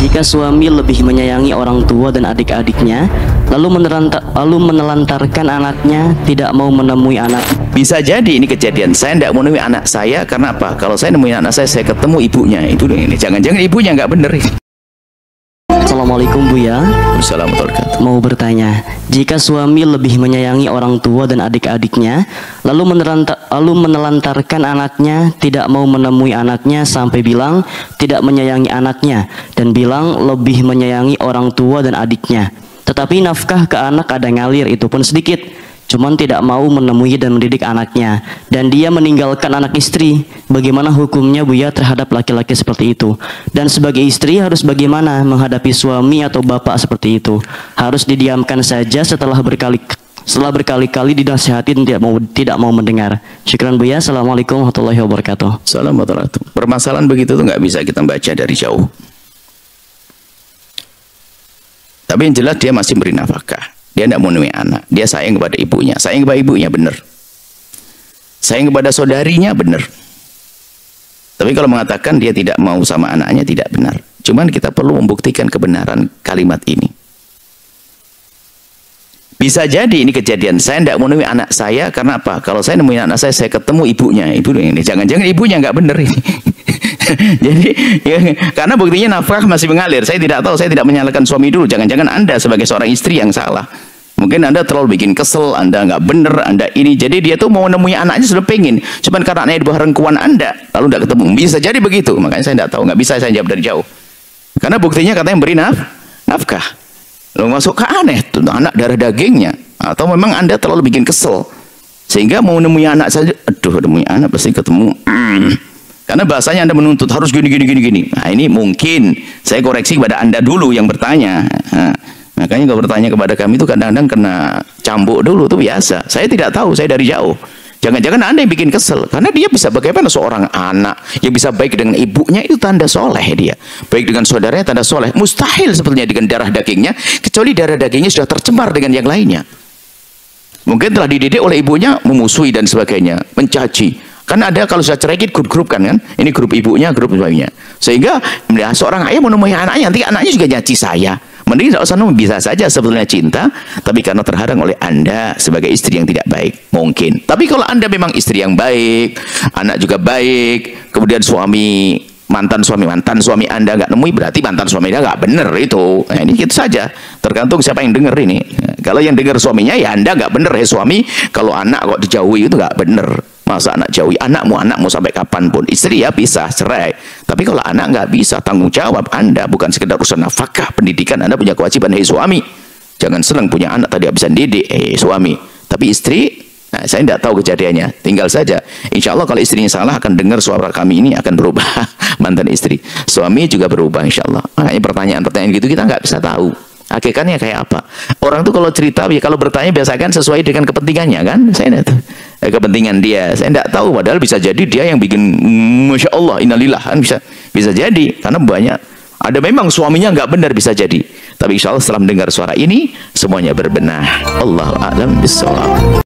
Jika suami lebih menyayangi orang tua dan adik-adiknya, lalu menelantarkan anaknya, tidak mau menemui anak. Bisa jadi ini kejadian, saya tidak mau menemui anak saya karena apa? Kalau saya nemuin anak saya ketemu ibunya. Itu ini, jangan-jangan ibunya nggak bener. Assalamualaikum Buya. Assalamualaikum. Mau bertanya, jika suami lebih menyayangi orang tua dan adik-adiknya, lalu menelantarkan anaknya, tidak mau menemui anaknya sampai bilang tidak menyayangi anaknya dan bilang lebih menyayangi orang tua dan adiknya. Tetapi nafkah ke anak ada ngalir, itu pun sedikit. Cuman tidak mau menemui dan mendidik anaknya, dan dia meninggalkan anak istri. Bagaimana hukumnya Buya terhadap laki-laki seperti itu? Dan sebagai istri harus bagaimana menghadapi suami atau bapak seperti itu? Harus didiamkan saja setelah berkali-kali dinasihati dan tidak mau mendengar. Syukran Buya. Assalamualaikum warahmatullahi wabarakatuh. Assalamualaikum. Permasalahan begitu tuh nggak bisa kita baca dari jauh. Tapi yang jelas dia masih beri nafkah. Dia tidak mau menemui anak. Dia sayang kepada ibunya. Sayang kepada ibunya benar. Sayang kepada saudarinya benar. Tapi kalau mengatakan dia tidak mau sama anaknya tidak benar. Cuman kita perlu membuktikan kebenaran kalimat ini. Bisa jadi ini kejadian, saya tidak mau menemui anak saya karena apa? Kalau saya nemuin anak saya ketemu ibunya. Itu ini, jangan-jangan ibunya nggak benar ini. Jadi ya, karena buktinya nafkah masih mengalir. Saya tidak tahu, saya tidak menyalahkan suami dulu. Jangan-jangan Anda sebagai seorang istri yang salah. Mungkin Anda terlalu bikin kesel, Anda nggak bener, Anda ini. Jadi dia tuh mau nemuin anaknya sudah pengen. Cuman karena anaknya di bawah rengkuan Anda, lalu tidak ketemu. Bisa jadi begitu. Makanya saya tidak tahu, nggak bisa saya jawab dari jauh. Karena buktinya katanya beri nafkah. Lalu masuk ke aneh tuh anak darah dagingnya. Atau memang Anda terlalu bikin kesel sehingga mau nemuin anak saja. Aduh, nemuin anak pasti ketemu. Karena bahasanya Anda menuntut harus gini. Nah ini mungkin saya koreksi kepada Anda dulu yang bertanya. Nah, makanya kalau bertanya kepada kami itu kadang-kadang kena cambuk dulu, itu biasa. Saya tidak tahu, saya dari jauh. Jangan-jangan Anda yang bikin kesel. Karena dia bisa bagaimana seorang anak yang bisa baik dengan ibunya itu tanda soleh dia. Baik dengan saudaranya tanda soleh. Mustahil sebetulnya dengan darah dagingnya, kecuali darah dagingnya sudah tercemar dengan yang lainnya. Mungkin telah dididik oleh ibunya memusuhi dan sebagainya, mencaci. Kan ada kalau sudah cerai grup-grup kan, ini grup ibunya, grup suaminya. Sehingga seorang ayah menemui anaknya, nanti anaknya juga nyaci saya. Mending tidak usah bisa saja sebetulnya cinta, tapi karena terhadang oleh Anda sebagai istri yang tidak baik, mungkin. Tapi kalau Anda memang istri yang baik, anak juga baik, kemudian mantan suami Anda nggak nemui, berarti mantan suami Anda nggak bener itu. Nah, ini gitu saja. Tergantung siapa yang dengar ini. Kalau yang dengar suaminya ya Anda nggak bener ya suami. Kalau anak kok dijauhi itu nggak bener. Masa anak jauhi anakmu sampai kapanpun. Istri ya bisa cerai. Tapi kalau anak nggak bisa, tanggung jawab Anda bukan sekedar urusan nafkah pendidikan. Anda punya kewajiban suami. Jangan senang punya anak tadi bisa didik suami. Tapi istri, nah, saya tidak tahu kejadiannya. Tinggal saja. Insya Allah kalau istrinya salah akan dengar suara kami ini akan berubah. Mantan istri, suami juga berubah insya Allah. Makanya pertanyaan-pertanyaan gitu kita nggak bisa tahu. Hakikatnya kayak apa? Orang tuh kalau cerita, ya kalau bertanya biasakan sesuai dengan kepentingannya kan? Saya tidak tahu. Kepentingan dia, saya tidak tahu. Padahal bisa jadi dia yang bikin, masya Allah, innalillah kan bisa jadi. Karena banyak. Ada memang suaminya nggak benar bisa jadi. Tapi insya Allah setelah mendengar suara ini semuanya berbenah. Allahu a'lam bishawab.